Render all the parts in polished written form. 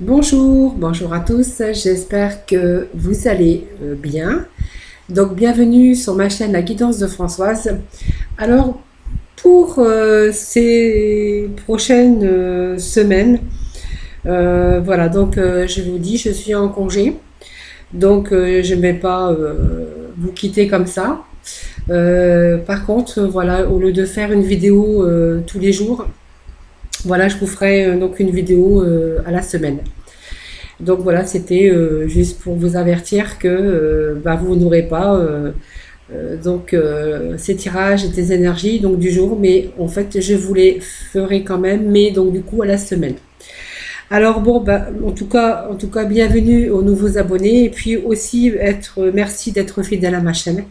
Bonjour, bonjour à tous, j'espère que vous allez bien. Donc bienvenue sur ma chaîne La Guidance de Françoise. Alors pour ces prochaines semaines, voilà, donc je vous dis, je suis en congé, donc je ne vais pas vous quitter comme ça. Par contre, voilà, au lieu de faire une vidéo tous les jours, voilà, je vous ferai donc une vidéo à la semaine. Donc voilà, c'était juste pour vous avertir que bah, vous n'aurez pas ces tirages et des énergies donc du jour, mais en fait je vous les ferai quand même, mais donc du coup à la semaine. Alors bon, bah, en tout cas, bienvenue aux nouveaux abonnés et puis aussi merci d'être fidèle à ma chaîne.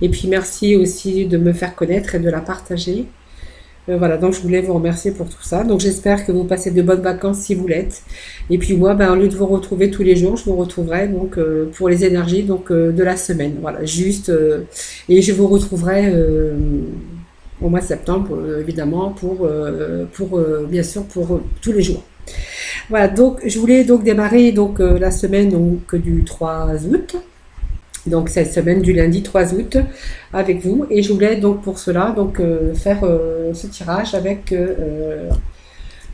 Et puis merci aussi de me faire connaître et de la partager. Voilà, donc je voulais vous remercier pour tout ça. Donc j'espère que vous passez de bonnes vacances si vous l'êtes. Et puis moi, ben, au lieu de vous retrouver tous les jours, je vous retrouverai donc pour les énergies donc de la semaine. Voilà, juste et je vous retrouverai au mois de septembre évidemment pour bien sûr pour tous les jours. Voilà, donc je voulais donc démarrer donc la semaine donc du 3 août. Donc cette semaine du lundi 3 août avec vous et je voulais donc pour cela donc faire ce tirage avec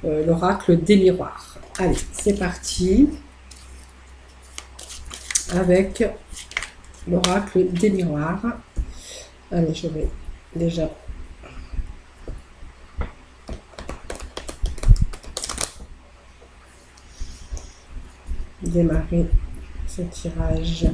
l'oracle des miroirs. Allez, c'est parti avec l'oracle des miroirs. Allez, je vais déjà démarrer ce tirage.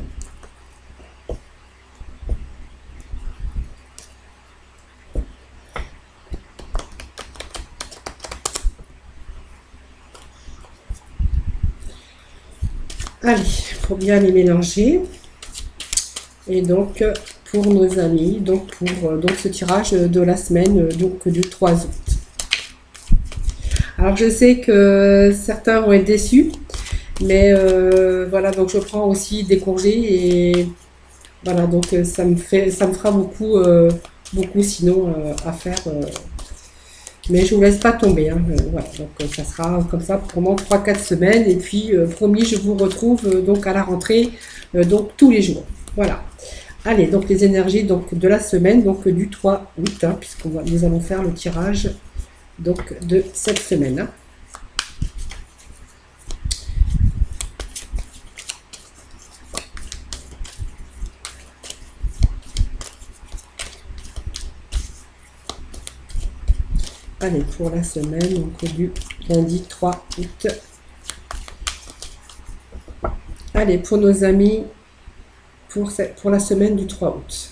Allez, pour bien les mélanger. Et donc, pour nos amis, donc pour donc ce tirage de la semaine donc du 3 août. Alors, je sais que certains vont être déçus, mais voilà, donc je prends aussi des congés et voilà, donc ça me fera beaucoup, beaucoup sinon à faire. Mais je vous laisse pas tomber, hein, voilà, donc ça sera comme ça pendant 3 4 semaines. Et puis, promis, je vous retrouve donc à la rentrée, donc tous les jours. Voilà. Allez, donc les énergies donc, de la semaine, donc du 3 août, hein, puisqu'on nous allons faire le tirage donc, de cette semaine. Hein. Allez, pour la semaine, donc du lundi 3 août. Allez, pour nos amis, pour la semaine du 3 août.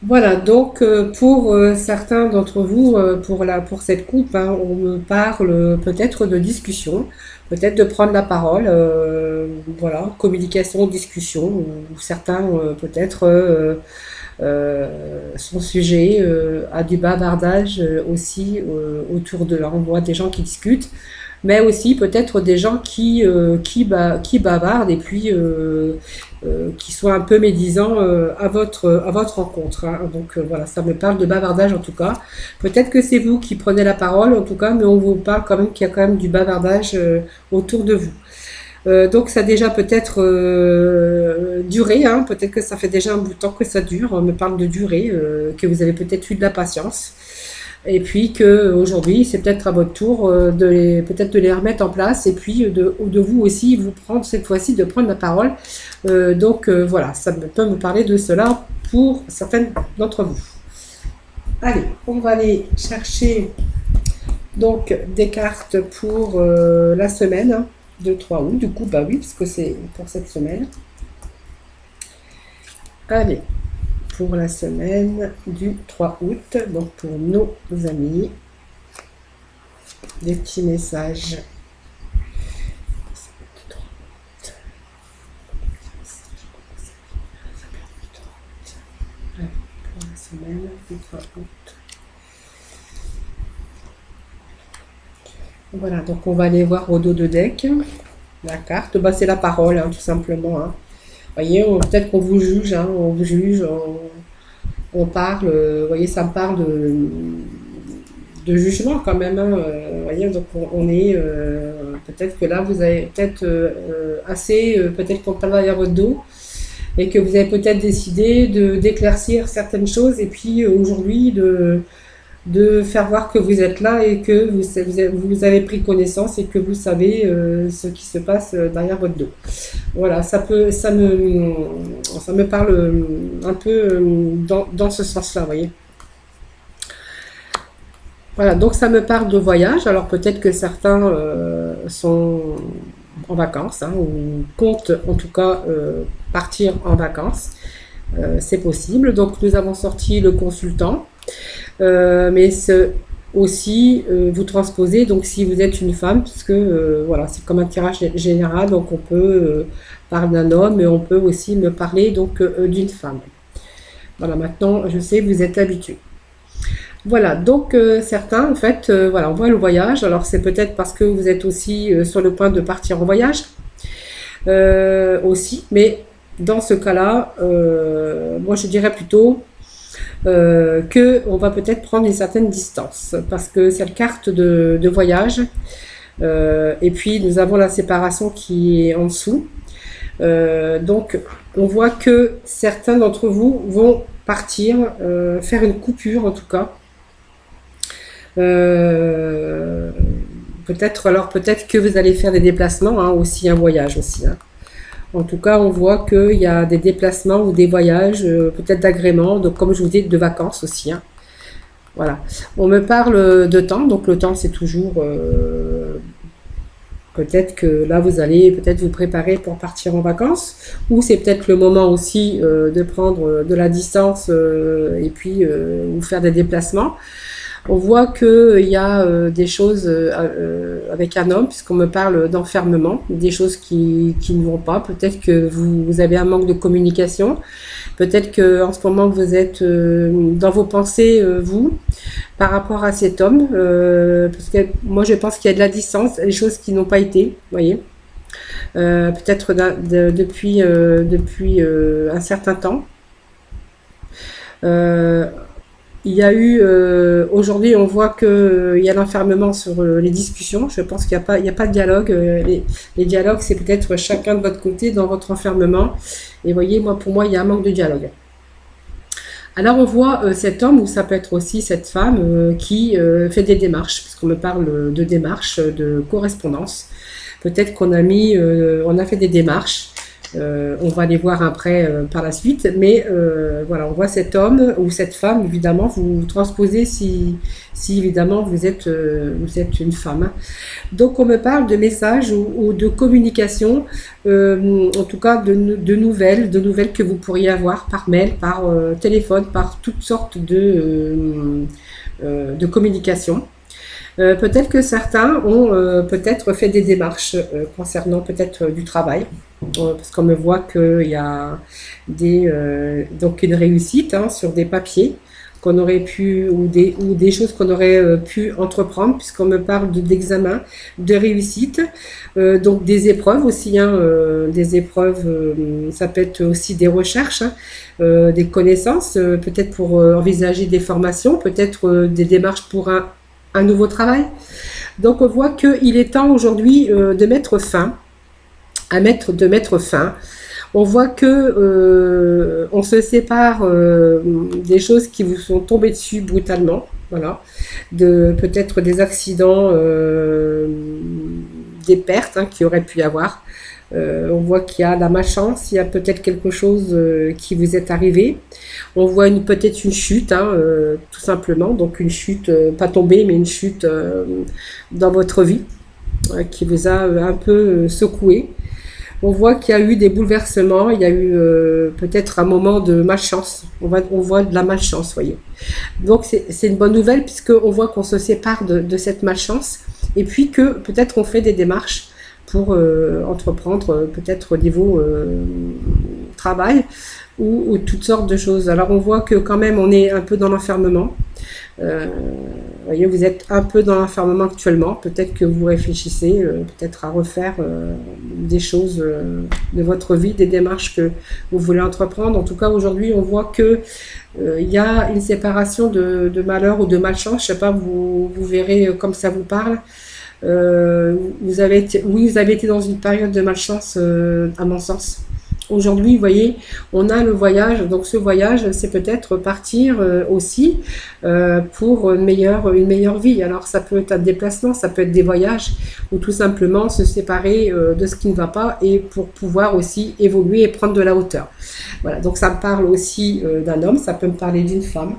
Voilà, donc pour certains d'entre vous, pour cette coupe, hein, on me parle peut-être de discussion, peut-être de prendre la parole, voilà, communication, discussion, ou certains peut-être son sujet a du bavardage aussi autour de là. On voit des gens qui discutent, mais aussi peut-être des gens qui bavardent et puis qui soient un peu médisants à votre rencontre. Hein. Donc voilà, ça me parle de bavardage en tout cas. Peut-être que c'est vous qui prenez la parole en tout cas, mais on vous parle quand même qu'il y a quand même du bavardage autour de vous. Donc ça a déjà peut-être duré, hein, peut-être que ça fait déjà un bout de temps que ça dure, on me parle de durée, que vous avez peut-être eu de la patience, et puis que aujourd'hui c'est peut-être à votre tour peut-être de les remettre en place, et puis de vous aussi vous prendre cette fois-ci de prendre la parole. Voilà, peut me parler de cela pour certaines d'entre vous. Allez, on va aller chercher donc des cartes pour la semaine. Hein de 3 août, du coup, bah oui, parce que c'est pour cette semaine. Allez, pour la semaine du 3 août, donc pour nos amis, des petits messages. Allez, pour la semaine du 3 août. Voilà, donc on va aller voir au dos de deck la carte. Bah, c'est la parole, hein, tout simplement. Hein. Voyez, peut-être qu'on vous juge, hein, on vous juge, on parle. Vous voyez, ça me parle de jugement quand même, hein, voyez, donc on est peut-être que là vous avez peut-être assez peut-être qu'on parle derrière votre dos et que vous avez peut-être décidé de d'éclaircir certaines choses et puis aujourd'hui de faire voir que vous êtes là et que vous avez pris connaissance et que vous savez ce qui se passe derrière votre dos. Voilà, ça me parle un peu dans ce sens-là, vous voyez. Voilà, donc ça me parle de voyage. Alors peut-être que certains sont en vacances, hein, ou comptent en tout cas partir en vacances. C'est possible. Donc nous avons sorti le consultant. Mais aussi vous transposez, donc si vous êtes une femme, puisque voilà, c'est comme un tirage général, donc on peut parler d'un homme, mais on peut aussi me parler donc d'une femme. Voilà, maintenant je sais que vous êtes habitués. Voilà, donc certains en fait, voilà, on voit le voyage, alors c'est peut-être parce que vous êtes aussi sur le point de partir en voyage, aussi, mais dans ce cas-là, moi je dirais plutôt que on va peut-être prendre une certaine distance parce que cette carte de voyage et puis nous avons la séparation qui est en dessous. Donc on voit que certains d'entre vous vont partir faire une coupure en tout cas. Peut-être alors peut-être que vous allez faire des déplacements, hein, aussi un voyage aussi, hein. En tout cas, on voit qu'il y a des déplacements ou des voyages, peut-être d'agrément, donc comme je vous dis, de vacances aussi, hein. Voilà. On me parle de temps, donc le temps c'est toujours peut-être que là vous allez peut-être vous préparer pour partir en vacances, ou c'est peut-être le moment aussi de prendre de la distance et puis vous faire des déplacements. On voit qu'il y a des choses avec un homme, puisqu'on me parle d'enfermement, des choses qui ne vont pas. Peut-être que vous avez un manque de communication. Peut-être que en ce moment vous êtes dans vos pensées, vous, par rapport à cet homme. Parce que moi je pense qu'il y a de la distance, des choses qui n'ont pas été, vous voyez. Peut-être depuis un certain temps. Il y a eu, aujourd'hui, on voit qu'il y a l'enfermement sur les discussions. Je pense qu'il y a pas de dialogue. Les dialogues, c'est peut-être chacun de votre côté dans votre enfermement. Et voyez, pour moi, il y a un manque de dialogue. Alors, on voit cet homme, ou ça peut être aussi cette femme, qui fait des démarches, puisqu'on me parle de démarches, de correspondance. Peut-être on a fait des démarches. On va les voir après par la suite, mais voilà, on voit cet homme ou cette femme, évidemment, vous transposez si évidemment vous êtes une femme, hein. Donc on me parle de messages ou de communication, en tout cas de nouvelles que vous pourriez avoir par mail, par téléphone, par toutes sortes de communication. Peut-être que certains ont peut-être fait des démarches concernant peut-être du travail, parce qu'on me voit qu'il y a donc une réussite, hein, sur des papiers qu'on aurait pu, ou des choses qu'on aurait pu entreprendre, puisqu'on me parle d'examen, de réussite, donc des épreuves aussi, hein, des épreuves, ça peut être aussi des recherches, hein, des connaissances, peut-être pour envisager des formations, peut-être des démarches pour un nouveau travail. Donc on voit qu'il est temps aujourd'hui de mettre fin, de mettre fin. On voit que on se sépare des choses qui vous sont tombées dessus brutalement, voilà, peut-être des accidents, des pertes, hein, qu'il y aurait pu y avoir. On voit qu'il y a la malchance, il y a peut-être quelque chose qui vous est arrivé. On voit peut-être une chute, hein, tout simplement, donc une chute, pas tombée, mais une chute dans votre vie qui vous a un peu secoué. On voit qu'il y a eu des bouleversements, il y a eu peut-être un moment de malchance. On voit de la malchance, voyez. Donc c'est une bonne nouvelle puisqu'on voit qu'on se sépare de cette malchance et puis que peut-être on fait des démarches pour entreprendre peut-être au niveau travail ou toutes sortes de choses. Alors on voit que quand même on est un peu dans l'enfermement. Vous voyez, vous êtes un peu dans l'enfermement actuellement. Peut-être que vous réfléchissez peut-être à refaire des choses de votre vie, des démarches que vous voulez entreprendre. En tout cas, aujourd'hui, on voit que il y a une séparation de malheur ou de malchance. Je sais pas, vous verrez comme ça vous parle. Oui, vous avez été dans une période de malchance, à mon sens. Aujourd'hui, vous voyez, on a le voyage. Donc, ce voyage, c'est peut-être partir aussi pour une meilleure vie. Alors, ça peut être un déplacement, ça peut être des voyages ou tout simplement se séparer de ce qui ne va pas et pour pouvoir aussi évoluer et prendre de la hauteur. Voilà, donc ça me parle aussi d'un homme, ça peut me parler d'une femme.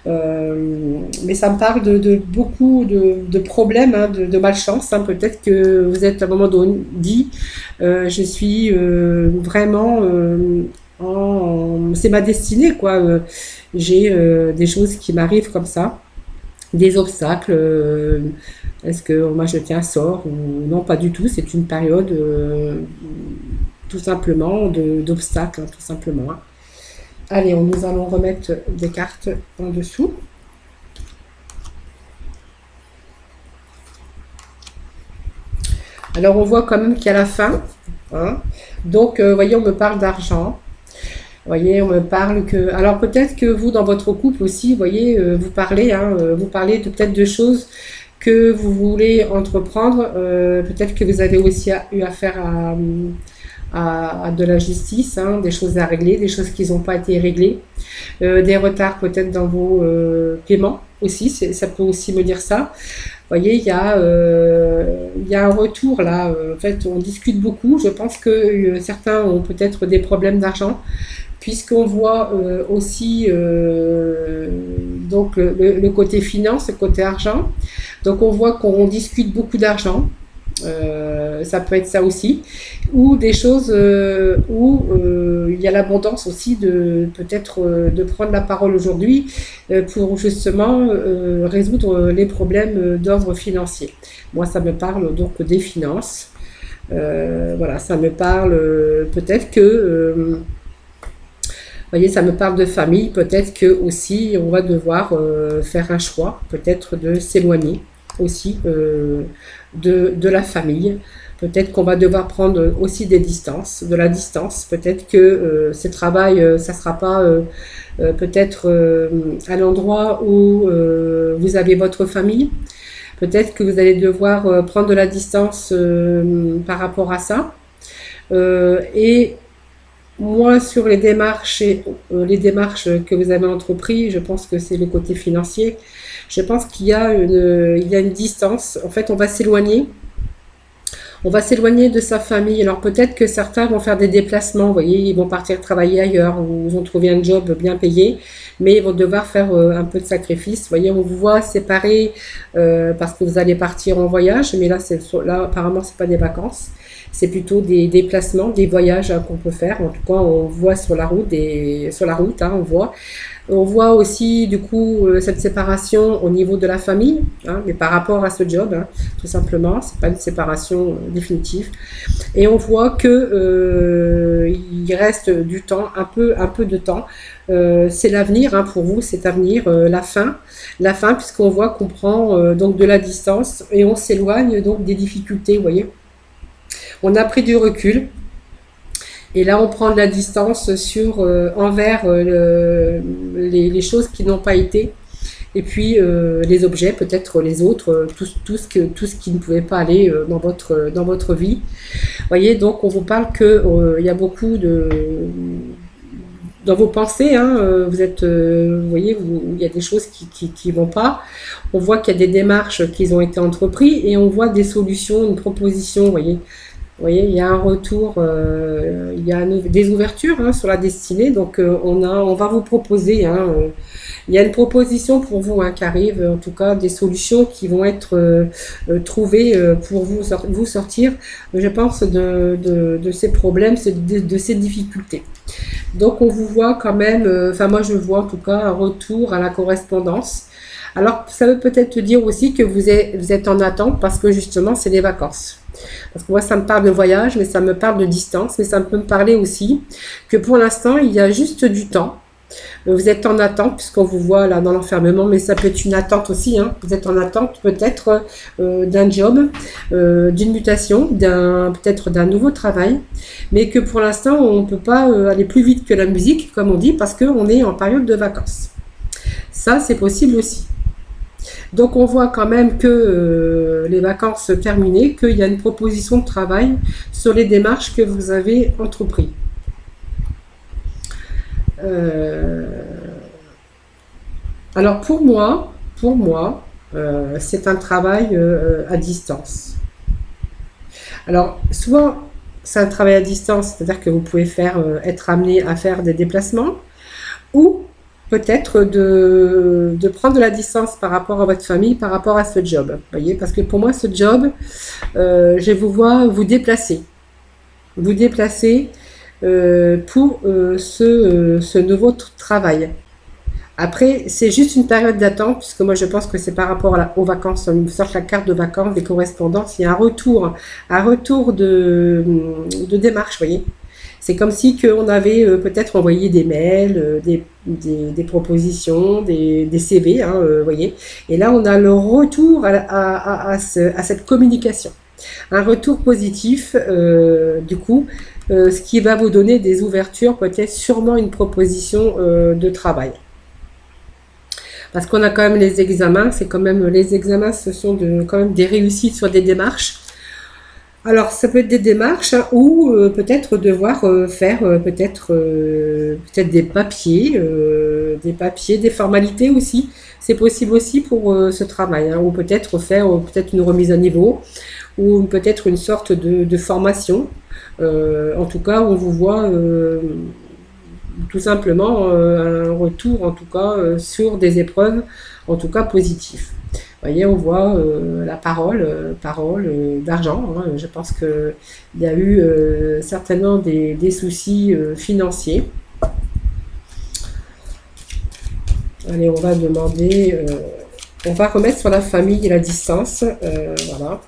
Mais ça me parle de beaucoup de problèmes, hein, de malchance. Hein. Peut-être que vous êtes à un moment donné dit, je suis vraiment c'est ma destinée, quoi. J'ai des choses qui m'arrivent comme ça, des obstacles. Est-ce qu'on m'a jeté un sort ou non? Pas du tout. C'est une période tout simplement d'obstacles, hein, tout simplement. Hein. Allez, nous allons remettre des cartes en dessous. Alors, on voit quand même qu'il y a la fin. Hein. Donc, voyez, on me parle d'argent. Voyez, on me parle que... Alors, peut-être que vous, dans votre couple aussi, voyez, vous parlez peut-être de choses que vous voulez entreprendre. Peut-être que vous avez aussi eu affaire à de la justice, hein, des choses à régler, des choses qui n'ont pas été réglées, des retards peut-être dans vos paiements aussi, ça peut aussi me dire ça. Vous voyez, il y a un retour là, en fait on discute beaucoup, je pense que certains ont peut-être des problèmes d'argent, puisqu'on voit aussi donc le côté finance, le côté argent, donc on voit qu'on discute beaucoup d'argent. Ça peut être ça aussi, ou des choses où il y a l'abondance aussi de peut-être de prendre la parole aujourd'hui pour justement résoudre les problèmes d'ordre financier. Moi, ça me parle donc des finances. Voilà, ça me parle peut-être que voyez, ça me parle de famille. Peut-être que aussi on va devoir faire un choix, peut-être de s'éloigner aussi de la famille. Peut-être qu'on va devoir prendre aussi de la distance. Peut-être que ce travail, ça sera pas peut-être à l'endroit où vous avez votre famille. Peut-être que vous allez devoir prendre de la distance par rapport à ça. Et moi, sur les démarches que vous avez entreprises, je pense que c'est le côté financier. Je pense qu'il y a une distance. En fait, on va s'éloigner. On va s'éloigner de sa famille. Alors peut-être que certains vont faire des déplacements, vous voyez, ils vont partir travailler ailleurs, ou ils vont trouver un job bien payé, mais ils vont devoir faire un peu de sacrifice. Vous voyez, on vous voit séparés parce que vous allez partir en voyage, mais là apparemment, c'est pas des vacances. C'est plutôt des déplacements, des voyages qu'on peut faire. En tout cas, on voit sur la route, hein, on voit. On voit aussi du coup cette séparation au niveau de la famille, hein, mais par rapport à ce job, hein, tout simplement, c'est pas une séparation définitive. Et on voit que il reste du temps, un peu de temps. C'est l'avenir, hein, pour vous, c'est avenir, la fin, puisqu'on voit qu'on prend donc de la distance et on s'éloigne donc des difficultés, vous voyez. On a pris du recul. Et là, on prend de la distance envers les choses qui n'ont pas été. Et puis, les objets, peut-être les autres, tout ce qui ne pouvait pas aller dans votre vie. Vous voyez, donc, on vous parle qu'il y a beaucoup dans vos pensées, hein, vous voyez, il y a des choses qui vont pas. On voit qu'il y a des démarches qui ont été entreprises et on voit des solutions, une proposition, vous voyez. Vous voyez, il y a un retour, il y a des ouvertures, hein, sur la destinée. Donc, on va vous proposer, hein, il y a une proposition pour vous, hein, qui arrive, en tout cas des solutions qui vont être trouvées pour vous sortir, je pense, de ces problèmes, de ces difficultés. Donc, on vous voit quand même, enfin moi je vois en tout cas un retour à la correspondance. Alors, ça veut peut-être dire aussi que vous êtes en attente parce que justement, c'est les vacances. Parce que moi, ça me parle de voyage, mais ça me parle de distance, mais ça peut me parler aussi que pour l'instant, il y a juste du temps. Vous êtes en attente, puisqu'on vous voit là dans l'enfermement, mais ça peut être une attente aussi, hein. Vous êtes en attente peut-être d'un job, d'une mutation, peut-être d'un nouveau travail, mais que pour l'instant, on ne peut pas aller plus vite que la musique, comme on dit, parce qu'on est en période de vacances. Ça, c'est possible aussi. Donc on voit quand même que les vacances terminées, qu'il y a une proposition de travail sur les démarches que vous avez entreprises. Alors pour moi, c'est un travail à distance. Alors soit c'est un travail à distance, c'est-à-dire que vous pouvez être amené à faire des déplacements, ou peut-être de prendre de la distance par rapport à votre famille, par rapport à ce job. Voyez, parce que pour moi, ce job, je vous vois vous déplacer. Vous déplacer pour ce nouveau travail. Après, c'est juste une période d'attente, puisque moi je pense que c'est par rapport aux vacances. On nous sort la carte de vacances, des correspondances, il y a un retour de démarche, vous voyez. C'est comme si on avait peut-être envoyé des mails, des propositions, des CV, hein, voyez. Et là, on a le retour à cette communication. Un retour positif, du coup, ce qui va vous donner des ouvertures, peut-être sûrement une proposition de travail. Parce qu'on a quand même les examens, les examens, ce sont quand même des réussites sur des démarches. Alors, ça peut être des démarches, hein, ou peut-être devoir faire peut-être des papiers, des formalités aussi. C'est possible aussi pour ce travail, hein, ou peut-être faire peut-être une remise à niveau, ou peut-être une sorte de formation. En tout cas, on vous voit tout simplement un retour, en tout cas, sur des épreuves, en tout cas positives. Vous voyez, on voit la parole d'argent, hein. Je pense qu'il y a eu certainement des soucis financiers. Allez, on va demander, on va remettre sur la famille et la distance. Voilà,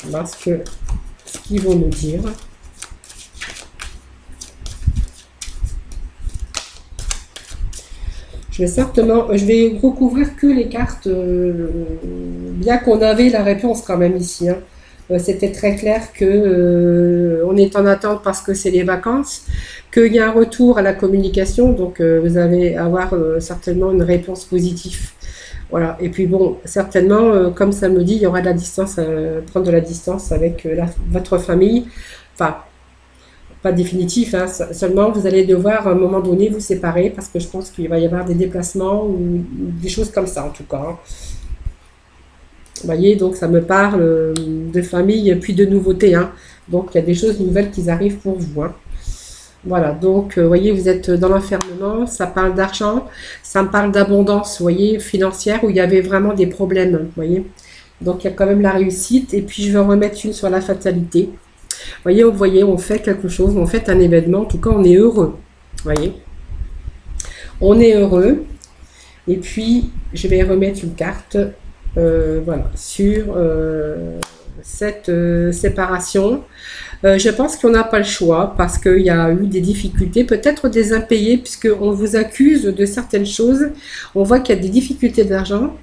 on va voir ce qu'ils vont nous dire. Je vais recouvrir que les cartes, bien qu'on avait la réponse quand même ici, hein. C'était très clair que on est en attente parce que c'est les vacances, qu'il y a un retour à la communication, donc vous allez avoir certainement une réponse positive. Voilà. Et puis bon, certainement, comme ça me dit, il y aura de la distance, prendre de la distance avec votre famille. Enfin, pas définitif, hein, seulement vous allez devoir à un moment donné vous séparer parce que je pense qu'il va y avoir des déplacements ou des choses comme ça en tout cas, hein. Vous voyez, donc ça me parle de famille puis de nouveautés, hein. Donc il y a des choses nouvelles qui arrivent pour vous, hein. Voilà, donc vous voyez, vous êtes dans l'enfermement, ça parle d'argent, ça me parle d'abondance, vous voyez, financière, où il y avait vraiment des problèmes, vous voyez. Donc il y a quand même la réussite, et puis je vais en remettre une sur la fatalité. Vous voyez, on fait quelque chose, on fait un événement, en tout cas on est heureux. Vous voyez, on est heureux. Et puis je vais remettre une carte, voilà, sur cette séparation. Je pense qu'on n'a pas le choix parce qu'il y a eu des difficultés, peut-être des impayés, puisqu'on vous accuse de certaines choses. On voit qu'il y a des difficultés d'argent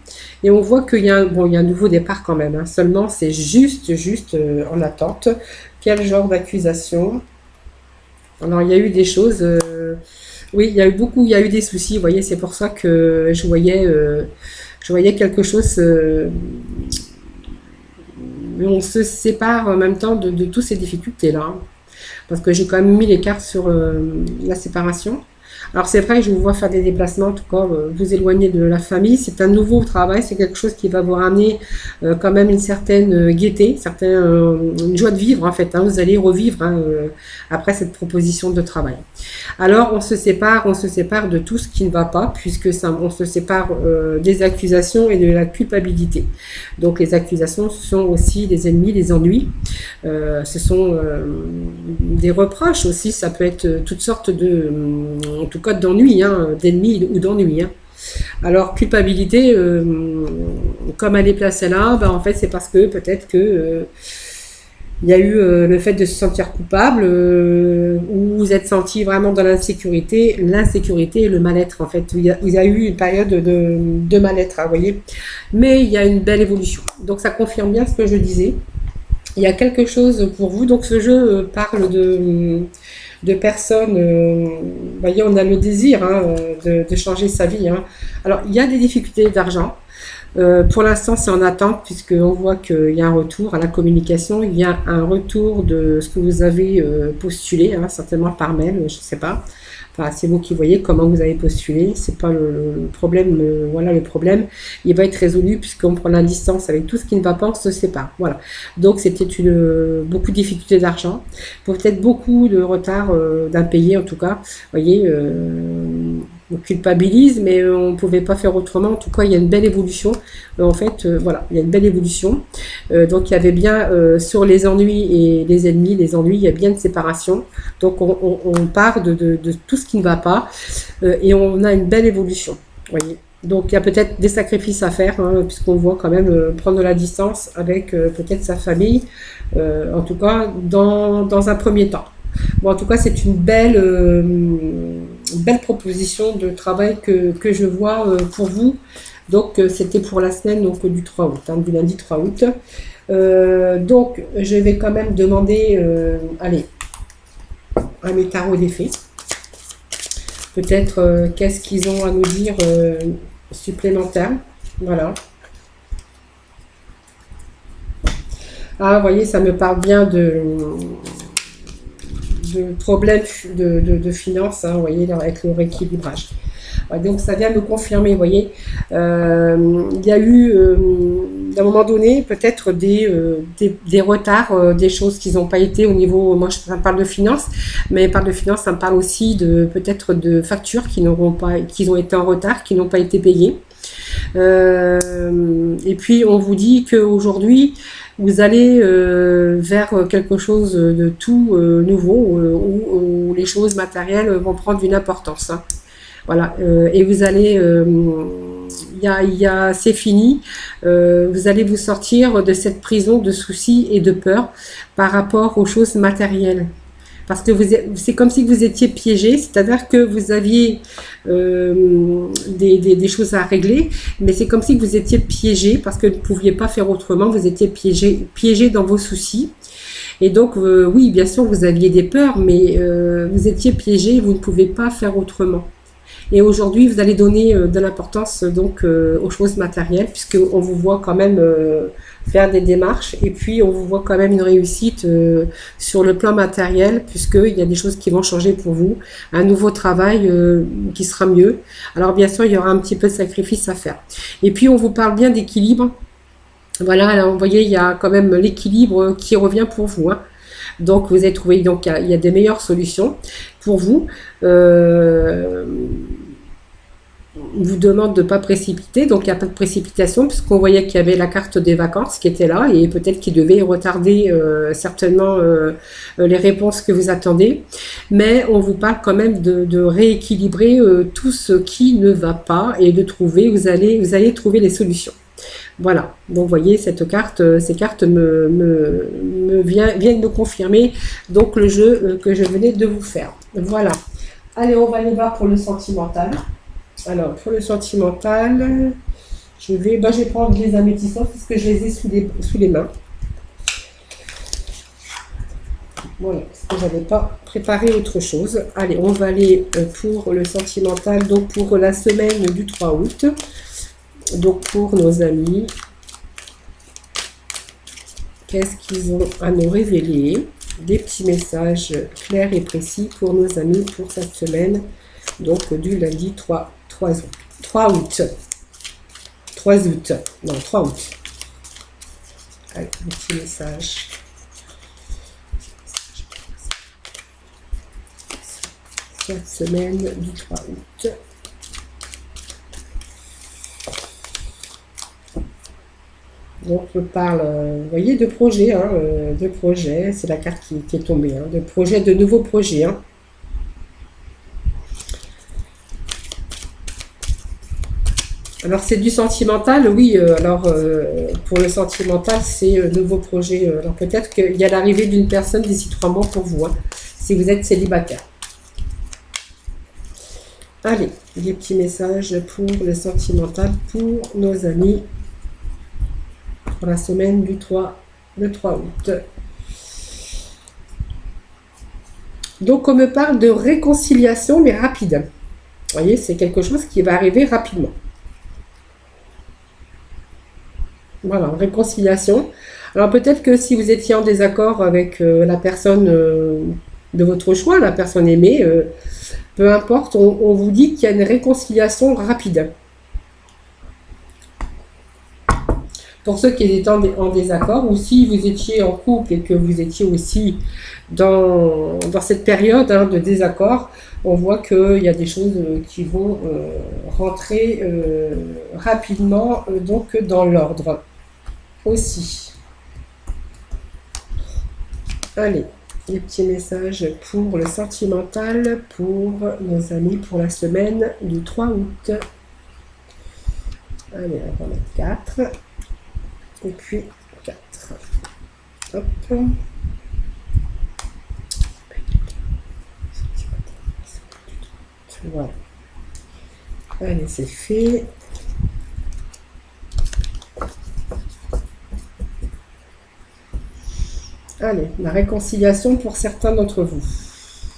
et on voit qu'il y a un nouveau départ quand même, hein. Seulement, c'est juste en attente. Quel genre d'accusation? Alors, il y a eu des choses... oui, il y a eu des soucis, vous voyez, c'est pour ça que je voyais quelque chose... on se sépare en même temps de toutes ces difficultés-là, hein. Parce que j'ai quand même mis les cartes sur la séparation. Alors c'est vrai, je vous vois faire des déplacements, en tout cas, vous éloigner de la famille. C'est un nouveau travail, c'est quelque chose qui va vous ramener quand même une certaine gaieté, une joie de vivre en fait, hein. Vous allez revivre, hein, après cette proposition de travail. Alors on se sépare de tout ce qui ne va pas, puisque on se sépare des accusations et de la culpabilité. Donc les accusations, ce sont aussi des ennemis, des ennuis. Ce sont des reproches aussi, ça peut être toutes sortes en tout cas d'ennuis, hein, d'ennemis ou d'ennuis, hein. Alors culpabilité, comme elle est placée là, en fait c'est parce que peut-être que Il y a eu le fait de se sentir coupable, où vous êtes senti vraiment dans l'insécurité et le mal-être en fait. Il y a eu une période de mal-être, hein, vous voyez. Mais il y a une belle évolution. Donc ça confirme bien ce que je disais. Il y a quelque chose pour vous. Donc ce jeu parle de personnes, vous voyez, on a le désir hein, de changer sa vie. Hein. Alors il y a des difficultés d'argent. Pour l'instant, c'est en attente puisqu'on voit qu'il y a un retour à la communication, il y a un retour de ce que vous avez postulé, hein, certainement par mail, je ne sais pas. Enfin, c'est vous qui voyez comment vous avez postulé, c'est pas le problème, voilà le problème. Il va être résolu puisqu'on prend la distance avec tout ce qui ne va pas, on se sépare. Voilà. Donc c'était beaucoup de difficultés d'argent, peut-être beaucoup de retard d'impayé en tout cas. Vous voyez. On culpabilise, mais on ne pouvait pas faire autrement. En tout cas, il y a une belle évolution. En fait, voilà, il y a une belle évolution. Donc, il y avait bien sur les ennuis et les ennemis, les ennuis, il y a bien une séparation. Donc, on part de tout ce qui ne va pas et on a une belle évolution. Voyez. Donc, il y a peut-être des sacrifices à faire, hein, puisqu'on voit quand même prendre la distance avec peut-être sa famille, en tout cas, dans un premier temps. Bon, en tout cas, c'est une belle proposition de travail que je vois pour vous. Donc, c'était pour la semaine donc, du 3 août, hein, du lundi 3 août. Donc, je vais quand même demander, allez, à mes tarots des fées. Peut-être qu'est-ce qu'ils ont à nous dire supplémentaire. Voilà. Ah, vous voyez, ça me parle bien de problèmes de finances, hein, vous voyez, avec le rééquilibrage. Donc ça vient me confirmer, vous voyez. Il y a eu, à un moment donné, peut-être des retards, des choses qui n'ont pas été au niveau, moi ça me parle de finances, mais par de finances, ça me parle aussi de peut-être de factures qui ont été en retard, qui n'ont pas été payées. Et puis on vous dit qu'aujourd'hui, vous allez vers quelque chose de tout nouveau où les choses matérielles vont prendre une importance. Hein. Voilà, et vous allez, c'est fini. Vous allez vous sortir de cette prison de soucis et de peur par rapport aux choses matérielles. Parce que c'est comme si vous étiez piégé, c'est-à-dire que vous aviez des choses à régler, mais c'est comme si vous étiez piégé parce que vous ne pouviez pas faire autrement, vous étiez piégé dans vos soucis. Et donc, oui, bien sûr, vous aviez des peurs, mais vous étiez piégé, vous ne pouvez pas faire autrement. Et aujourd'hui, vous allez donner de l'importance donc aux choses matérielles, puisqu'on vous voit quand même faire des démarches, et puis on vous voit quand même une réussite sur le plan matériel, puisqu'il y a des choses qui vont changer pour vous, un nouveau travail qui sera mieux. Alors bien sûr, il y aura un petit peu de sacrifice à faire. Et puis on vous parle bien d'équilibre. Voilà, alors, vous voyez, il y a quand même l'équilibre qui revient pour vous. Hein. Donc vous avez trouvé, donc il y a des meilleures solutions pour vous. On vous demande de ne pas précipiter, donc il n'y a pas de précipitation, puisqu'on voyait qu'il y avait la carte des vacances qui était là, et peut-être qu'il devait retarder certainement les réponses que vous attendez. Mais on vous parle quand même de rééquilibrer tout ce qui ne va pas, et de trouver, vous allez trouver les solutions. Voilà, donc vous voyez, ces cartes viennent me confirmer donc le jeu que je venais de vous faire. Voilà. Allez, on va aller voir pour le sentimental. Alors, pour le sentimental, je vais prendre les améthysants parce que je les ai sous les mains. Voilà, parce que je n'avais pas préparé autre chose. Allez, on va aller pour le sentimental, donc pour la semaine du 3 août. Donc pour nos amis, qu'est-ce qu'ils ont à nous révéler? Des petits messages clairs et précis pour nos amis pour cette semaine, donc du lundi 3 août. 3 août. Allez, un petit message. Cette semaine du 3 août. Donc, je parle, vous voyez, de projet, hein, c'est la carte qui est tombée, hein, de projet, de nouveaux projets. Hein. Alors c'est du sentimental, oui. Pour le sentimental, c'est nouveau projet. Alors peut-être qu'il y a l'arrivée d'une personne d'ici 3 mois pour vous, hein, si vous êtes célibataire. Allez, des petits messages pour le sentimental pour nos amis pour la semaine du 3 août. Donc on me parle de réconciliation mais rapide. Vous voyez, c'est quelque chose qui va arriver rapidement. Voilà, réconciliation. Alors peut-être que si vous étiez en désaccord avec la personne de votre choix, la personne aimée, peu importe, on vous dit qu'il y a une réconciliation rapide. Pour ceux qui étaient en désaccord, ou si vous étiez en couple et que vous étiez aussi dans cette période de désaccord, on voit qu'il y a des choses qui vont rentrer rapidement donc dans l'ordre aussi. Allez, les petits messages pour le sentimental, pour nos amis pour la semaine du 3 août. Allez, on va mettre 4. Et puis 4. Hop. Voilà. Allez, c'est fait. Allez, la réconciliation pour certains d'entre vous.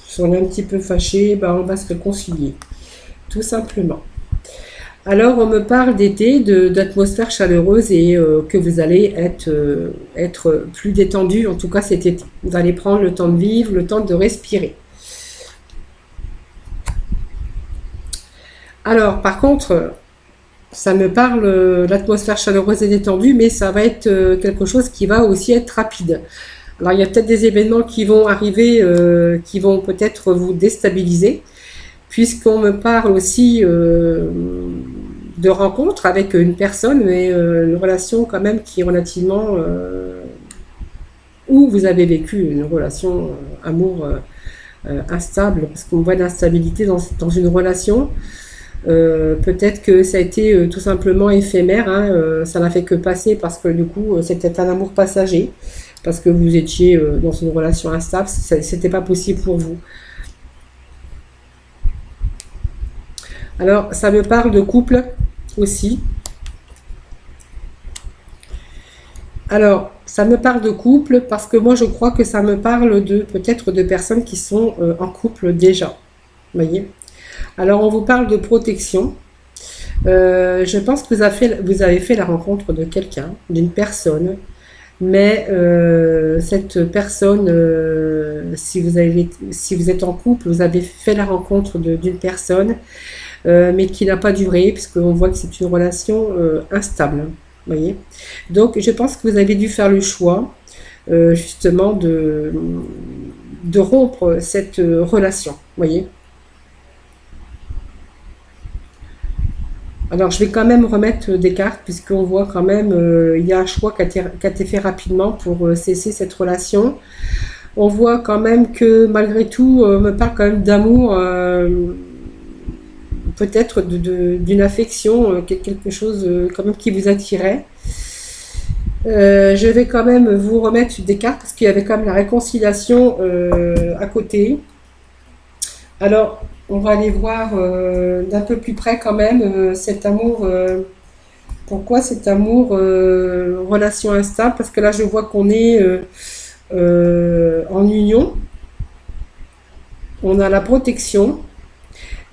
Si on est un petit peu fâché, on va se réconcilier. Tout simplement. Alors, on me parle d'été, d'atmosphère chaleureuse et que vous allez être plus détendu. En tout cas, cet été. Vous allez prendre le temps de vivre, le temps de respirer. Alors, par contre, ça me parle l'atmosphère chaleureuse et détendue, mais ça va être quelque chose qui va aussi être rapide. Alors, il y a peut-être des événements qui vont arriver, qui vont peut-être vous déstabiliser, puisqu'on me parle aussi de rencontre avec une personne, mais une relation quand même qui est relativement... où vous avez vécu une relation amour instable, parce qu'on voit l'instabilité dans une relation. Peut-être que ça a été tout simplement éphémère, ça n'a fait que passer parce que du coup c'était un amour passager, parce que vous étiez dans une relation instable, c'était pas possible pour vous. Alors ça me parle de couple aussi. Alors ça me parle de couple parce que moi je crois que ça me parle peut-être de personnes qui sont en couple déjà. Vous voyez. Alors on vous parle de protection. Je pense que vous avez fait la rencontre de quelqu'un, d'une personne, mais cette personne, si vous êtes en couple, vous avez fait la rencontre d'une personne, mais qui n'a pas duré, puisqu'on voit que c'est une relation instable. Vous voyez. Donc je pense que vous avez dû faire le choix justement de rompre cette relation. Vous voyez. Alors, je vais quand même remettre des cartes, puisqu'on voit quand même, il y a un choix qui a été fait rapidement pour cesser cette relation. On voit quand même que, malgré tout, on me parle quand même d'amour, peut-être d'une affection, quelque chose quand même qui vous attirait. Je vais quand même vous remettre des cartes, parce qu'il y avait quand même la réconciliation à côté. Alors, on va aller voir d'un peu plus près quand même cet amour. Pourquoi cet amour, relation instable? Parce que là, je vois qu'on est en union. On a la protection.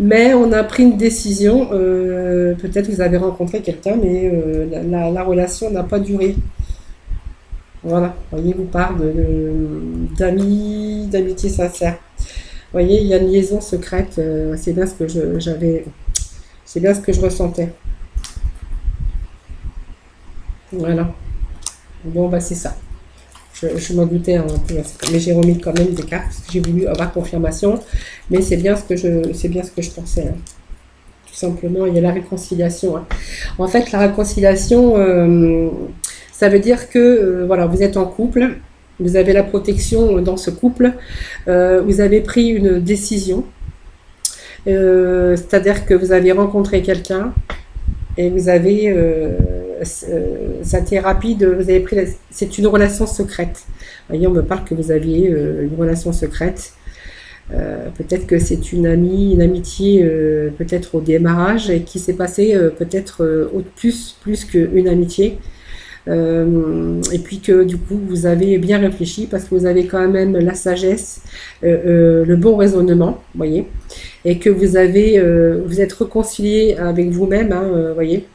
Mais on a pris une décision. Peut-être vous avez rencontré quelqu'un, mais la relation n'a pas duré. Voilà. Vous voyez, vous parle d'amitié sincère. Vous voyez, il y a une liaison secrète, c'est bien ce que c'est bien ce que je ressentais. Voilà. Bon, c'est ça. Je m'en doutais un peu, mais j'ai remis quand même des cartes, parce que j'ai voulu avoir confirmation, mais c'est bien ce que je pensais. Tout simplement, il y a la réconciliation. En fait, la réconciliation, ça veut dire que, voilà, vous êtes en couple. Vous avez la protection dans ce couple, vous avez pris une décision, c'est-à-dire que vous avez rencontré quelqu'un, et vous avez sa thérapie de, vous avez pris, c'est une relation secrète. Vous voyez, on me parle que vous aviez une relation secrète. Peut-être que c'est une amie, une amitié peut-être au démarrage et qui s'est passé peut-être plus qu'une amitié. Et puis que du coup vous avez bien réfléchi parce que vous avez quand même la sagesse, le bon raisonnement, voyez, et que vous avez vous êtes réconcilié avec vous-même, hein, voyez,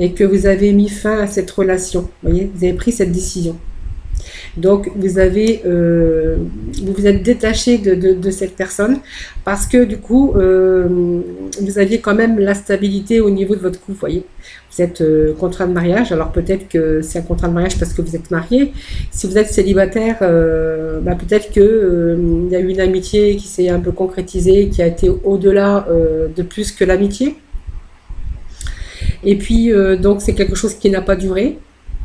et que vous avez mis fin à cette relation, voyez, vous avez pris cette décision. Donc vous avez, vous vous êtes détaché de cette personne parce que du coup, vous aviez quand même la stabilité au niveau de votre couple, voyez. Vous êtes contrat de mariage, alors peut-être que c'est un contrat de mariage parce que vous êtes marié. Si vous êtes célibataire, bah peut-être que il y a eu une amitié qui s'est un peu concrétisée, qui a été au-delà de plus que l'amitié. Et puis donc c'est quelque chose qui n'a pas duré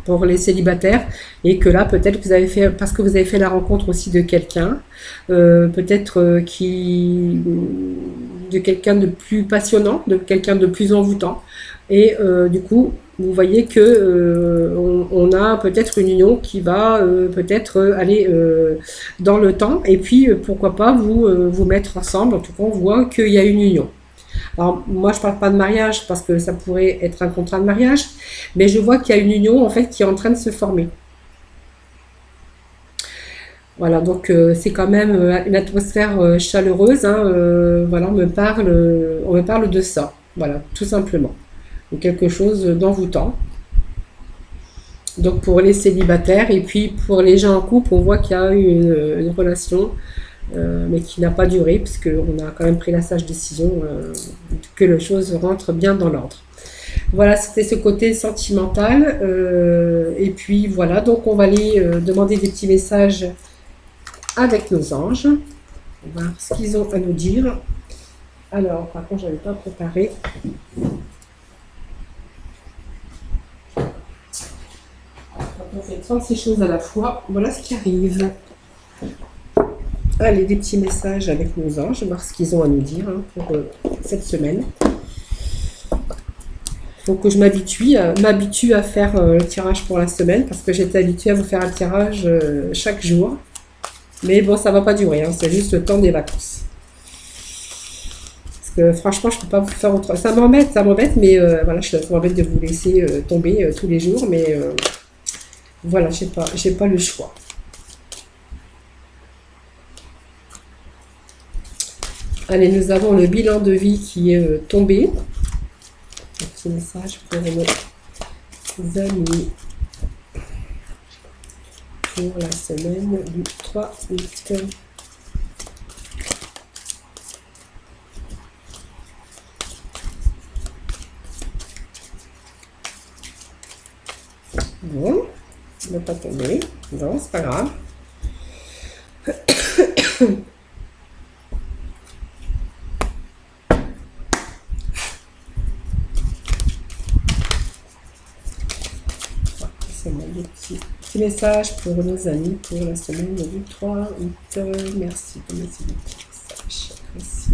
pour les célibataires et que là peut-être que vous avez fait parce que vous avez fait la rencontre aussi de quelqu'un peut-être qui de quelqu'un de plus passionnant, de quelqu'un de plus envoûtant et du coup vous voyez que on a peut-être une union qui va peut-être aller dans le temps et puis pourquoi pas vous mettre ensemble. En tout cas on voit qu'il y a une union. Alors, moi, je parle pas de mariage parce que ça pourrait être un contrat de mariage, mais je vois qu'il y a une union en fait qui est en train de se former. Voilà, donc c'est quand même une atmosphère chaleureuse, hein, voilà, on me parle de ça. Voilà, tout simplement. Donc, quelque chose d'envoûtant. Donc pour les célibataires et puis pour les gens en couple, on voit qu'il y a eu une relation mais qui n'a pas duré, puisqu'on a quand même pris la sage décision que les choses rentrent bien dans l'ordre. Voilà, c'était ce côté sentimental. Et puis voilà, donc on va aller demander des petits messages avec nos anges. On va voir ce qu'ils ont à nous dire. Alors, par contre, je n'avais pas préparé. Quand on fait 36 choses à la fois, voilà ce qui arrive. Allez, des petits messages avec nos anges, voir ce qu'ils ont à nous dire hein, pour cette semaine. Il faut que je m'habitue à faire le tirage pour la semaine parce que j'étais habituée à vous faire un tirage chaque jour. Mais bon, ça va pas durer, hein, c'est juste le temps des vacances. Parce que franchement, je peux pas vous faire autre chose. Ça m'embête, mais voilà, ça m'embête de vous laisser tomber tous les jours, mais voilà, j'ai pas le choix. Allez, nous avons le bilan de vie qui est tombé. Un petit message pour nos amis pour la semaine du 3 août. Bon, il ne va pas tomber. Non, c'est pas grave. Petit message pour nos amis pour la semaine du 3 août. Merci pour mes messages. Merci.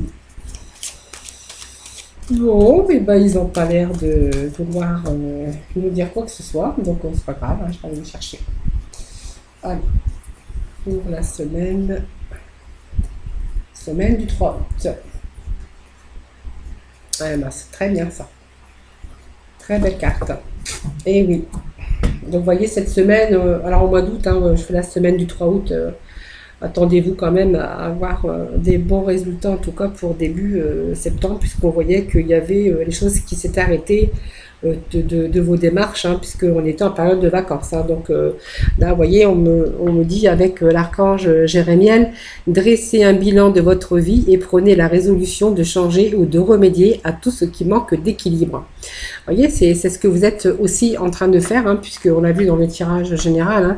Bon, et ben, ils n'ont pas l'air de vouloir nous dire quoi que ce soit, donc c'est pas grave, hein, je vais aller les chercher. Allez, pour la semaine du 3 août. Ouais, ben, c'est très bien ça. Très belle carte. Et oui. Donc vous voyez cette semaine, alors au mois d'août, hein, je fais la semaine du 3 août, attendez-vous quand même à avoir des bons résultats, en tout cas pour début septembre, puisqu'on voyait qu'il y avait les choses qui s'étaient arrêtées de vos démarches, hein, puisqu'on était en période de vacances. Hein. Donc là, vous voyez, on me dit avec l'archange Jérémiel, dressez un bilan de votre vie et prenez la résolution de changer ou de remédier à tout ce qui manque d'équilibre. Vous voyez, c'est ce que vous êtes aussi en train de faire, hein, puisqu'on l'a vu dans le tirage général. Hein.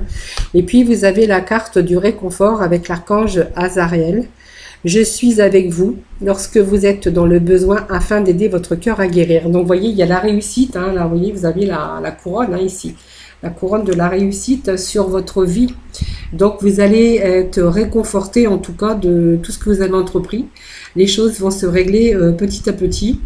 Et puis, vous avez la carte du réconfort avec l'archange Azariel. Je suis avec vous lorsque vous êtes dans le besoin afin d'aider votre cœur à guérir. Donc, vous voyez, il y a la réussite. Hein, là, vous voyez, vous avez la couronne hein, ici. La couronne de la réussite sur votre vie. Donc, vous allez être réconforté, en tout cas, de tout ce que vous avez entrepris. Les choses vont se régler petit à petit.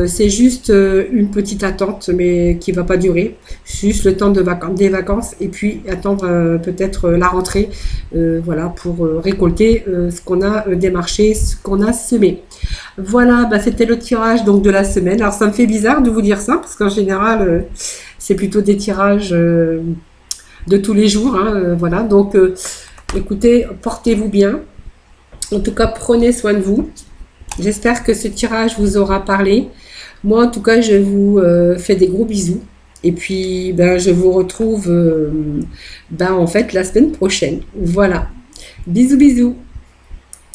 C'est juste une petite attente, mais qui va pas durer. Juste le temps des vacances et puis attendre peut-être la rentrée, voilà, pour récolter ce qu'on a démarché, ce qu'on a semé. Voilà, bah, c'était le tirage donc de la semaine. Alors ça me fait bizarre de vous dire ça parce qu'en général, c'est plutôt des tirages de tous les jours, hein, voilà. Donc, écoutez, portez-vous bien. En tout cas, prenez soin de vous. J'espère que ce tirage vous aura parlé. Moi, en tout cas, je vous fais des gros bisous. Et puis, ben, je vous retrouve ben, en fait la semaine prochaine. Voilà. Bisous, bisous.